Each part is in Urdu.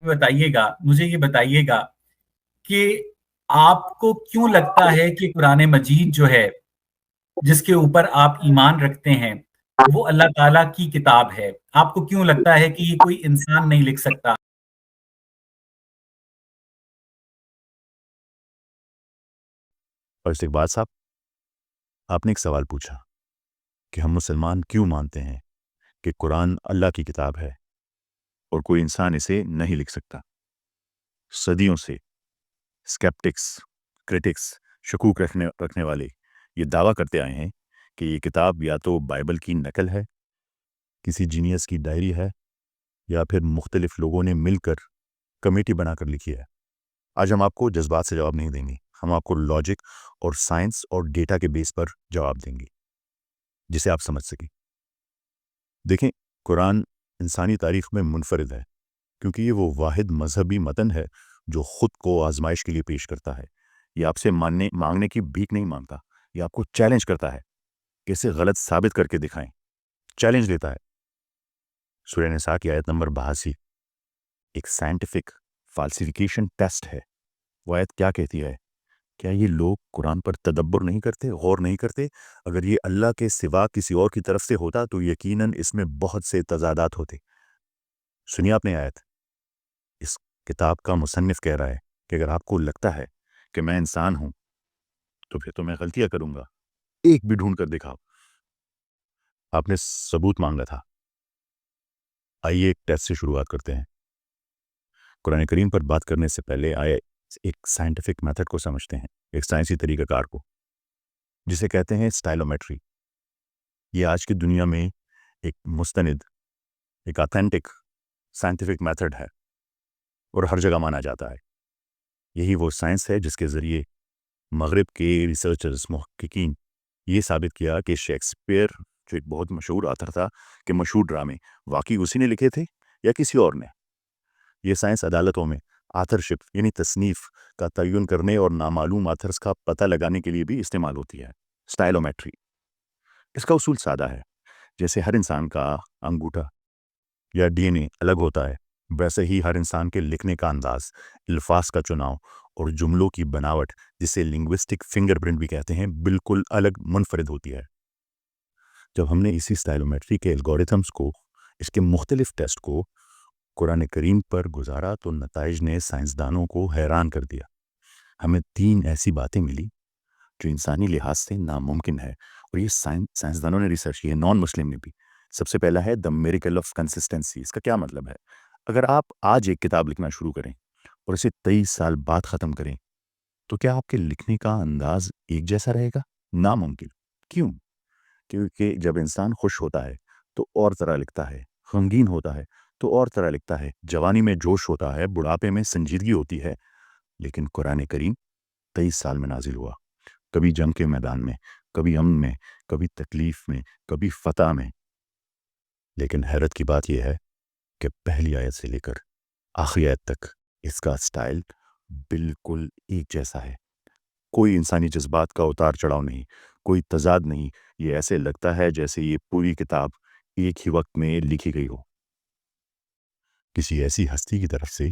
مجھے یہ بتائیے گا کہ آپ کو کیوں لگتا ہے کہ قرآن مجید جو ہے جس کے اوپر آپ ایمان رکھتے ہیں وہ اللہ تعالیٰ کی کتاب ہے؟ آپ کو کیوں لگتا ہے کہ یہ کوئی انسان نہیں لکھ سکتا؟ اور استقبال صاحب، آپ نے ایک سوال پوچھا کہ ہم مسلمان کیوں مانتے ہیں کہ قرآن اللہ کی کتاب ہے اور کوئی انسان اسے نہیں لکھ سکتا۔ صدیوں سے اسکیپٹکس، کرٹکس، شکوک رکھنے والے یہ دعویٰ کرتے آئے ہیں کہ یہ کتاب یا تو بائبل کی نقل ہے، کسی جینیس کی ڈائری ہے، یا پھر مختلف لوگوں نے مل کر کمیٹی بنا کر لکھی ہے۔ آج ہم آپ کو جذبات سے جواب نہیں دیں گے، ہم آپ کو لاجک اور سائنس اور ڈیٹا کے بیس پر جواب دیں گے جسے آپ سمجھ سکیں۔ دیکھیں، قرآن انسانی تاریخ میں منفرد ہے کیونکہ یہ وہ واحد مذہبی متن ہے جو خود کو آزمائش کے لیے پیش کرتا ہے۔ یہ آپ سے مانگنے کی بھیک نہیں مانگتا، یہ آپ کو چیلنج کرتا ہے کہ اسے غلط ثابت کر کے دکھائیں۔ چیلنج لیتا ہے۔ سورہ نساء کی آیت نمبر 82 ایک سائنٹیفک فالسیفیکیشن ٹیسٹ ہے۔ وہ آیت کیا کہتی ہے؟ کیا یہ لوگ قرآن پر تدبر نہیں کرتے، غور نہیں کرتے؟ اگر یہ اللہ کے سوا کسی اور کی طرف سے ہوتا تو یقیناً اس میں بہت سے تضادات ہوتے۔ سنیے آپ نے آیت، اس کتاب کا مصنف کہہ رہا ہے کہ اگر آپ کو لگتا ہے کہ میں انسان ہوں تو پھر تو میں غلطیاں کروں گا، ایک بھی ڈھونڈ کر دکھاؤ۔ آپ نے ثبوت مانگا تھا، آئیے ایک ٹیسٹ سے شروعات کرتے ہیں۔ قرآن کریم پر بات کرنے سے پہلے آئے ایک سائنٹیفک میتھڈ کو سمجھتے ہیں، ایک سائنسی طریقہ کار کو، جسے کہتے ہیں اسٹائلومیٹری۔ یہ آج کی دنیا میں ایک مستند، ایک آتھینٹک سائنٹیفک میتھڈ ہے اور ہر جگہ مانا جاتا ہے۔ یہی وہ سائنس ہے جس کے ذریعے مغرب کے ریسرچرز، محققین یہ ثابت کیا کہ شیکسپیئر جو ایک بہت مشہور آتھر تھا کہ مشہور ڈرامے واقعی اسی نے لکھے تھے یا کسی اور نے۔ یہ سائنس عدالتوں میں آتھرشپ یعنی تصنیف کا تعین کرنے اور نامعلوم آتھرز کا پتہ لگانے کے لیے بھی استعمال ہوتی ہے۔ اسٹائلومیٹری، اس کا اصول سادہ ہے۔ جیسے ہر انسان کا انگوٹھا یا ڈی این اے الگ ہوتا ہے، ویسے ہی ہر انسان کے لکھنے کا انداز، الفاظ کا چناؤ اور جملوں کی بناوٹ، جسے لنگوسٹک فنگر پرنٹ بھی کہتے ہیں، بالکل الگ منفرد ہوتی ہے۔ جب ہم نے اسی اسٹائلومیٹری کے الگوریتھمز کو، اس کے مختلف ٹیسٹ کو قرآن کریم پر گزارا تو نتائج نے سائنسدانوں کو حیران کر دیا۔ ہمیں 3 ایسی باتیں ملی جو انسانی لحاظ سے ناممکن ہے، اور یہ سائنسدانوں نے ریسرچ کی ہے، نان مسلم نے بھی۔ سب سے پہلا ہے دا میریکل آف کنسسٹنسی۔ اس کا کیا مطلب ہے؟ اگر آپ آج ایک کتاب لکھنا شروع کریں اور اسے 23 سال بعد ختم کریں تو کیا آپ کے لکھنے کا انداز ایک جیسا رہے گا؟ ناممکن۔ کیوں؟ کیونکہ جب انسان خوش ہوتا ہے تو اور طرح لکھتا ہے، غمگین ہوتا ہے تو اور طرح لکھتا ہے، جوانی میں جوش ہوتا ہے، بڑھاپے میں سنجیدگی ہوتی ہے۔ لیکن قرآن کریم 23 سال میں نازل ہوا، کبھی جنگ کے میدان میں، کبھی امن میں، کبھی تکلیف میں، کبھی فتح میں۔ لیکن حیرت کی بات یہ ہے کہ پہلی آیت سے لے کر آخری آیت تک اس کا سٹائل بالکل ایک جیسا ہے۔ کوئی انسانی جذبات کا اتار چڑھاؤ نہیں، کوئی تضاد نہیں۔ یہ ایسے لگتا ہے جیسے یہ پوری کتاب ایک ہی وقت میں لکھی گئی ہو، کسی ایسی ہستی کی طرف سے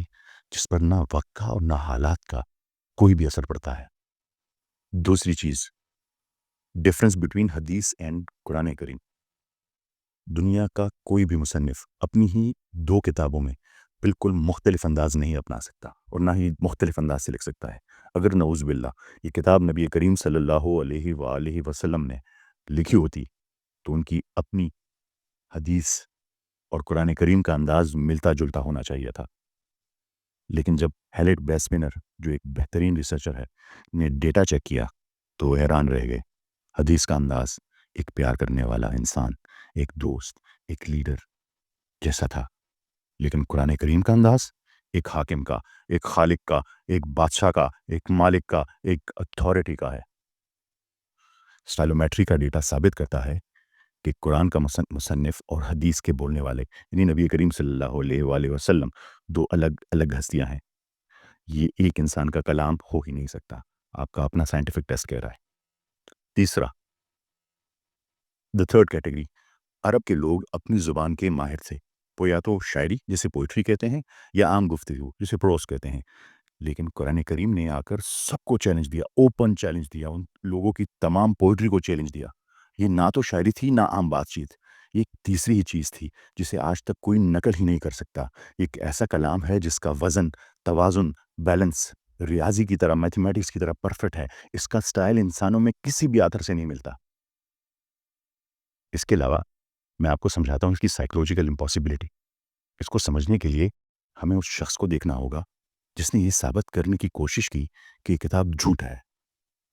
جس پر نہ وقت کا اور نہ حالات کا کوئی بھی اثر پڑتا ہے۔ دوسری چیز، ڈفرنس بٹوین حدیث اینڈ قرآن کریم۔ دنیا کا کوئی بھی مصنف اپنی ہی 2 کتابوں میں بالکل مختلف انداز نہیں اپنا سکتا اور نہ ہی مختلف انداز سے لکھ سکتا ہے۔ اگر نعوذ باللہ یہ کتاب نبی کریم صلی اللہ علیہ وآلہ وسلم نے لکھی ہوتی تو ان کی اپنی حدیث اور قرآن کریم کا انداز ملتا جلتا ہونا چاہیے تھا۔ لیکن جب ہیلیٹ بیسپنر جو ایک بہترین ریسرچر ہے نے ڈیٹا چیک کیا تو وہ حیران رہ گئے۔ حدیث کا انداز ایک پیار کرنے والا انسان، ایک دوست، ایک لیڈر جیسا تھا، لیکن قرآن کریم کا انداز ایک حاکم کا، ایک خالق کا، ایک بادشاہ کا، ایک مالک کا، ایک اتھارٹی کا ہے۔ اسٹائلومیٹری کا ڈیٹا ثابت کرتا ہے کہ قرآن کا مصنف اور حدیث کے بولنے والے یعنی نبی کریم صلی اللہ علیہ وآلہ وسلم 2 الگ الگ ہستیاں ہیں۔ یہ ایک انسان کا کلام ہو ہی نہیں سکتا، آپ کا اپنا سائنٹیفک ٹیسٹ کہہ رہا ہے۔ تیسرا، دا تھرڈ کیٹیگری، عرب کے لوگ اپنی زبان کے ماہر تھے، وہ یا تو شاعری جسے پوئٹری کہتے ہیں یا عام گفتگو جسے پروز کہتے ہیں، لیکن قرآن کریم نے آ کر سب کو چیلنج دیا، اوپن چیلنج دیا، ان لوگوں کی تمام پوئٹری کو چیلنج دیا۔ یہ نہ تو شاعری تھی نہ عام بات چیت، یہ ایک تیسری ہی چیز تھی جسے آج تک کوئی نقل ہی نہیں کر سکتا۔ ایک ایسا کلام ہے جس کا وزن، توازن، بیلنس ریاضی کی طرح، میتھمیٹکس کی طرح پرفیکٹ ہے۔ اس کا سٹائل انسانوں میں کسی بھی آتھر سے نہیں ملتا۔ اس کے علاوہ میں آپ کو سمجھاتا ہوں اس کی سائیکولوجیکل امپاسبلٹی۔ اس کو سمجھنے کے لیے ہمیں اس شخص کو دیکھنا ہوگا جس نے یہ ثابت کرنے کی کوشش کی کہ یہ کتاب جھوٹ ہے،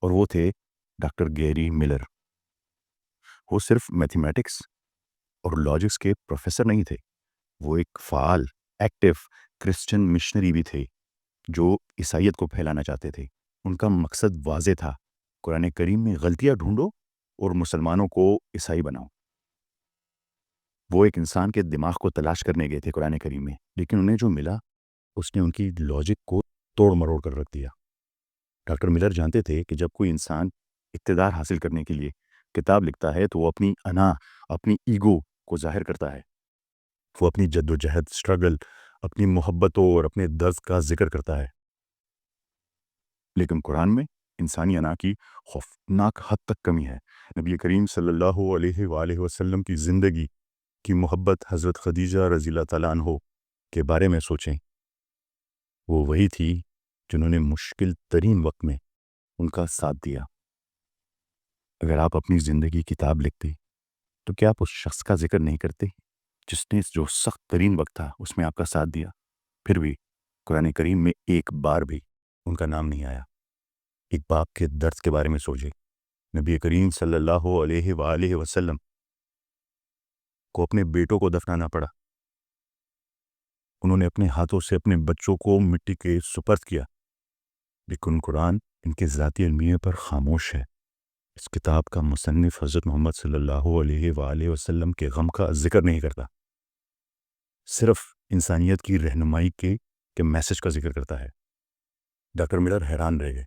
اور وہ تھے ڈاکٹر گیری ملر۔ وہ صرف میتھمیٹکس اور لاجکس کے پروفیسر نہیں تھے، وہ ایک فعال، ایکٹیو کرسچن مشنری بھی تھے جو عیسائیت کو پھیلانا چاہتے تھے۔ ان کا مقصد واضح تھا، قرآن کریم میں غلطیاں ڈھونڈو اور مسلمانوں کو عیسائی بناؤ۔ وہ ایک انسان کے دماغ کو تلاش کرنے گئے تھے قرآن کریم میں، لیکن انہیں جو ملا اس نے ان کی لاجک کو توڑ مروڑ کر رکھ دیا۔ ڈاکٹر ملر جانتے تھے کہ جب کوئی انسان اقتدار حاصل کرنے کے لیے کتاب لکھتا ہے تو وہ اپنی انا، اپنی ایگو کو ظاہر کرتا ہے۔ وہ اپنی جد و جہد، اسٹرگل، اپنی محبتوں اور اپنے درد کا ذکر کرتا ہے۔ لیکن قرآن میں انسانی انا کی خوفناک حد تک کمی ہے۔ نبی کریم صلی اللہ علیہ وآلہ وسلم کی زندگی کی محبت حضرت خدیجہ رضی اللہ تعالیٰ عنہ کے بارے میں سوچیں۔ وہ وہی تھی جنہوں نے مشکل ترین وقت میں ان کا ساتھ دیا۔ اگر آپ اپنی زندگی کی کتاب لکھتے تو کیا آپ اس شخص کا ذکر نہیں کرتے جس نے جو سخت ترین وقت تھا اس میں آپ کا ساتھ دیا؟ پھر بھی قرآن کریم میں ایک بار بھی ان کا نام نہیں آیا۔ ایک باپ کے درد کے بارے میں سوچے۔ نبی کریم صلی اللہ علیہ وآلہ وسلم کو اپنے بیٹوں کو دفنانا پڑا۔ انہوں نے اپنے ہاتھوں سے اپنے بچوں کو مٹی کے سپرد کیا، لیکن قرآن ان کے ذاتی المیہ پر خاموش ہے۔ اس کتاب کا مصنف حضرت محمد صلی اللہ علیہ وآلہ وسلم کے غم کا ذکر نہیں کرتا، صرف انسانیت کی رہنمائی کے میسج کا ذکر کرتا ہے۔ ڈاکٹر ملر حیران رہ گئے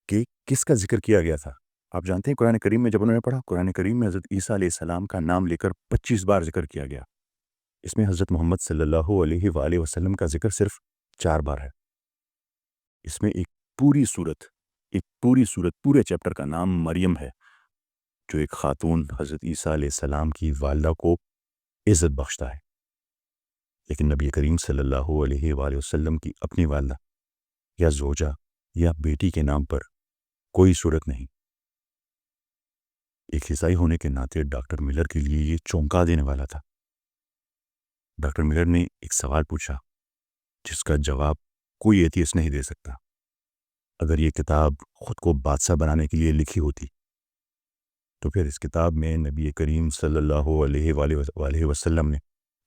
کہ کس کا ذکر کیا گیا تھا۔ آپ جانتے ہیں قرآن کریم میں جب انہوں نے پڑھا، قرآن کریم میں حضرت عیسیٰ علیہ السلام کا نام لے کر 25 بار ذکر کیا گیا۔ اس میں حضرت محمد صلی اللہ علیہ وآلہ وسلم کا ذکر صرف 4 بار ہے۔ اس میں ایک پوری صورت پورے چیپٹر کا نام مریم ہے، جو ایک خاتون حضرت عیسیٰ علیہ السلام کی والدہ کو عزت بخشتا ہے، لیکن نبی کریم صلی اللہ علیہ وآلہ وسلم کی اپنی والدہ یا زوجہ یا بیٹی کے نام پر کوئی صورت نہیں۔ ایک عیسائی ہونے کے ناطے ڈاکٹر ملر کے لیے یہ چونکا دینے والا تھا۔ ڈاکٹر ملر نے ایک سوال پوچھا جس کا جواب کوئی ایتھیسٹ نہیں دے سکتا۔ اگر یہ کتاب خود کو بادشاہ بنانے کے لیے لکھی ہوتی تو پھر اس کتاب میں نبی کریم صلی اللہ علیہ وآلہ وسلم نے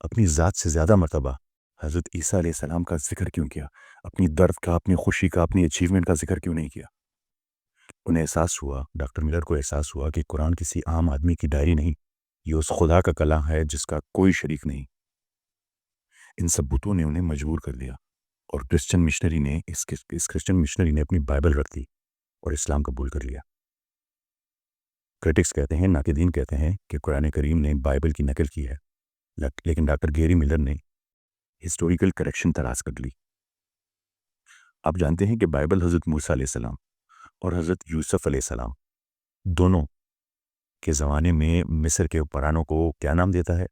اپنی ذات سے زیادہ مرتبہ حضرت عیسیٰ علیہ السلام کا ذکر کیوں کیا؟ اپنی درد کا، اپنی خوشی کا، اپنی اچیومنٹ کا ذکر کیوں نہیں کیا؟ انہیں احساس ہوا، ڈاکٹر ملر کو احساس ہوا کہ قرآن کسی عام آدمی کی ڈائری نہیں، یہ اس خدا کا کلام ہے جس کا کوئی شریک نہیں۔ ان ثبوتوں نے انہیں مجبور کر دیا، اور کرسچن مشنری نے اس کرسچن مشنری نے اپنی بائبل رکھ دی اور اسلام قبول کر لیا۔ کرٹکس کہتے ہیں، ناقدین کہتے ہیں کہ قرآن کریم نے بائبل کی نقل کی ہے، لیکن ڈاکٹر گیری ملر نے ہسٹوریکل کریکشن تلاش کر لی۔ آپ جانتے ہیں کہ بائبل حضرت موسیٰ علیہ السلام اور حضرت یوسف علیہ السلام دونوں کے زمانے میں مصر کے حکمرانوں کو کیا نام دیتا ہے؟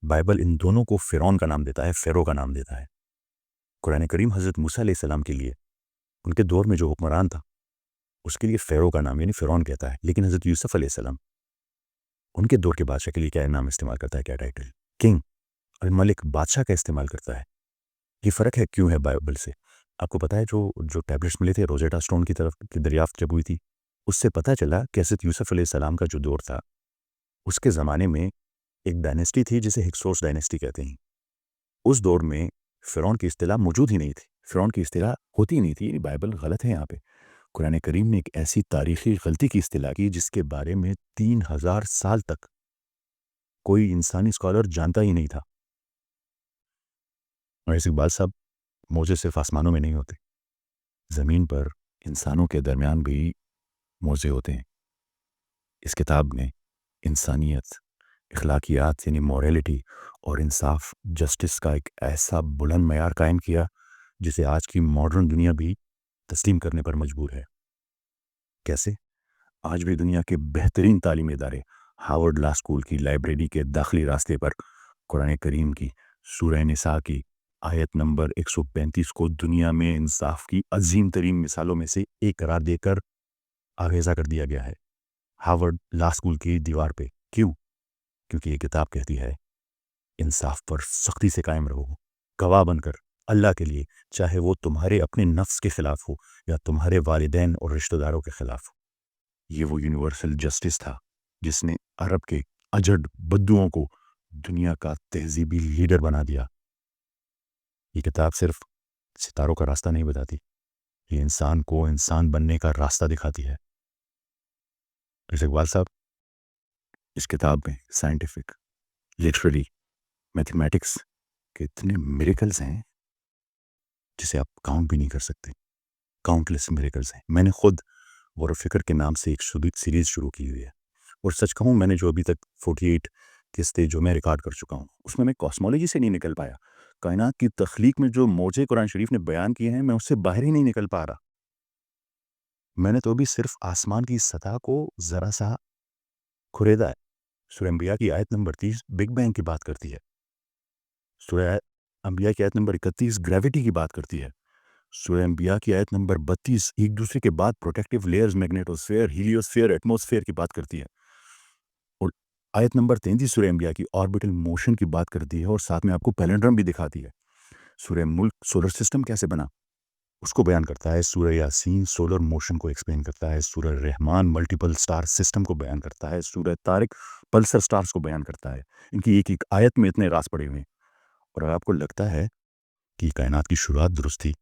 بائبل ان دونوں کو فرعون کا نام دیتا ہے، فیرو کا نام دیتا ہے۔ قرآن کریم حضرت موسیٰ علیہ السلام کے لیے ان کے دور میں جو حکمران تھا اس کے لیے فیرو کا نام یعنی فرعون کہتا ہے، لیکن حضرت یوسف علیہ السلام ان کے دور کے بادشاہ کے لیے کیا نام استعمال کرتا ہے؟ کیا ٹائٹل؟ کنگ، الملک، بادشاہ کا استعمال کرتا ہے۔ یہ فرق ہے کیوں ہے بائبل سے؟ آپ کو پتا ہے جو ٹیبلٹس ملے تھے روزیٹا اسٹون کی طرف کی دریافت جب ہوئی تھی، اس سے پتہ چلا کہ حضرت یوسف علیہ السلام کا جو دور تھا اس کے زمانے میں ایک ڈائنیسٹی تھی جسے ہکسوس ڈائنیسٹی کہتے ہیں۔ اس دور میں فرعون کی اصطلاح موجود ہی نہیں تھی، فرعون کی اصطلاح ہوتی ہی نہیں تھی، یعنی بائبل غلط ہے یہاں پہ۔ قرآن کریم نے ایک ایسی تاریخی غلطی کی اصطلاح کی جس کے بارے میں 3000 سال تک کوئی انسانی اسکالر جانتا ہی نہیں تھا۔ اور اس اقبال صاحب، موزے صرف آسمانوں میں نہیں ہوتے، زمین پر انسانوں کے درمیان بھی موزے ہوتے ہیں۔ اس کتاب نے انسانیت، اخلاقیات یعنی موریلٹی اور انصاف جسٹس کا ایک ایسا بلند معیار قائم کیا جسے آج کی ماڈرن دنیا بھی تسلیم کرنے پر مجبور ہے۔ کیسے؟ آج بھی دنیا کے بہترین تعلیمی ادارے ہارورڈ لا اسکول کی لائبریری کے داخلی راستے پر قرآن کریم کی سورہ نساء کی آیت نمبر 135 کو دنیا میں انصاف کی عظیم ترین مثالوں میں سے ایک قرار دے کر آویزہ کر دیا گیا ہے ہارورڈ لا اسکول کی دیوار پہ۔ کیوں؟ کیونکہ یہ کتاب کہتی ہے انصاف پر سختی سے قائم رہو، گواہ بن کر اللہ کے لیے، چاہے وہ تمہارے اپنے نفس کے خلاف ہو یا تمہارے والدین اور رشتہ داروں کے خلاف ہو۔ یہ وہ یونیورسل جسٹس تھا جس نے عرب کے اجڑ بدوؤں کو دنیا کا تہذیبی لیڈر بنا دیا۔ یہ کتاب صرف ستاروں کا راستہ نہیں بتاتی، یہ انسان کو انسان بننے کا راستہ دکھاتی ہے۔ اقبال صاحب، اس کتاب میں سائنٹیفک، لٹریری، میتھمیٹکس کے اتنے میریکلز ہیں جسے آپ کاؤنٹ بھی نہیں کر سکتے، کاؤنٹلیس میریکلز ہیں۔ میں نے خود غور و فکر کے نام سے ایک سیریز شروع کی ہوئی ہے، اور سچ کہوں میں نے جو ابھی تک 48 قسطیں جو میں ریکارڈ کر چکا ہوں اس میں کاسمولوجی سے نہیں نکل پایا۔ کائنات کی تخلیق میں جو موضوع قرآن شریف نے بیان کیے ہیں میں اس سے باہر ہی نہیں نکل پا رہا۔ میں نے تو ابھی صرف آسمان کی سطح کو ذرا سا کھریدا ہے۔ سورہ انبیاء کی آیت نمبر 30 بگ بینگ کی بات کرتی ہے، سورہ انبیاء کی آیت نمبر 31 گریوٹی کی بات کرتی ہے، سورہ انبیاء کی آیت نمبر 32 ایک دوسرے کے بعد پروٹیکٹیو لیئرز، میگنیٹوسفیئر، ہیلیوسفیئر، ایٹموسفیئر کی بات کرتی ہے، اور آیت نمبر 33 سورہ انبیاء کی آربیٹل موشن کی بات کرتی ہے، اور ساتھ میں آپ کو پیلنڈرم بھی دکھاتی ہے۔ سورہ ملک سولر سسٹم کیسے بنا اس کو بیان کرتا ہے، سورہ یاسین سولر موشن کو ایکسپلین کرتا ہے، سورہ رحمان ملٹیپل سٹار سسٹم کو بیان کرتا ہے، سورہ طارق پلسر سٹارز کو بیان کرتا ہے۔ ان کی ایک ایک آیت میں اتنے راز پڑے ہوئے ہیں، اور اگر آپ کو لگتا ہے کہ کائنات کی شروعات درست تھی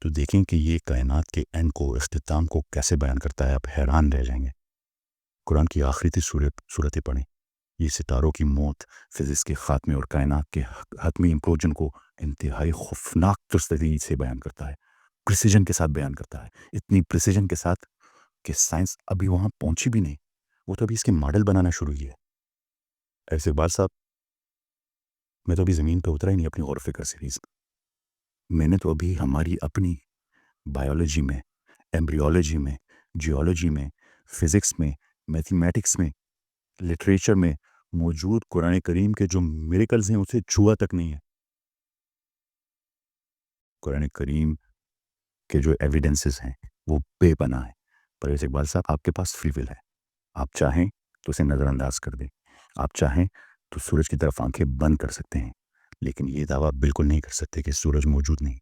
تو دیکھیں کہ یہ کائنات کے اینڈ کو، اختتام کو کیسے بیان کرتا ہے، آپ حیران رہ جائیں گے۔ قرآن کی آخری صورتیں پڑھیں، یہ ستاروں کی موت، فزکس کے خاتمے اور کائنات کے حتمی امپلوژن کو انتہائی خوفناک طریقے سے بیان کرتا ہے، پریسیجن کے ساتھ بیان کرتا ہے، اتنی پریسیجن کے ساتھ کہ سائنس ابھی وہاں پہنچی بھی نہیں، وہ تو ابھی اس کے ماڈل بنانا شروع کیا ہے۔ ایسے اقبال صاحب، میں تو ابھی زمین پہ اترا ہی نہیں اپنی غور و فکر سیریز میں نے تو ابھی ہماری اپنی بایولوجی میں، ایمبریولوجی میں، جیولوجی میں، فزکس میں، میتھمیٹکس میں، لٹریچر میں موجود قرآن کریم کے جو میریکلز ہیں اسے چھوا تک نہیں ہے۔ قرآن کریم کے جو ایویڈنسز ہیں وہ بے پناہ ہیں، پر ایسے اقبال صاحب آپ کے پاس فری ول ہے، آپ چاہیں تو اسے نظر انداز کر دیں، آپ چاہیں تو سورج کی طرف آنکھیں بند کر سکتے ہیں، لیکن یہ دعویٰ بالکل نہیں کر سکتے کہ سورج موجود نہیں۔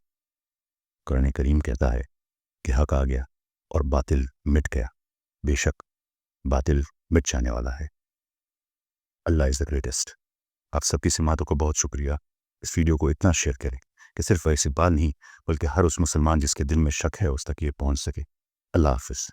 قرآن کریم کہتا ہے کہ حق آ گیا اور باطل مٹ گیا، بے شک باطل مٹ جانے والا ہے۔ اللہ از دا گریٹسٹ۔ آپ سب کی سماعتوں کو بہت شکریہ۔ اس ویڈیو کو اتنا شیئر کریں کہ صرف ایسی بات نہیں بلکہ ہر اس مسلمان جس کے دل میں شک ہے اس تک یہ پہنچ سکے۔ اللہ حافظ۔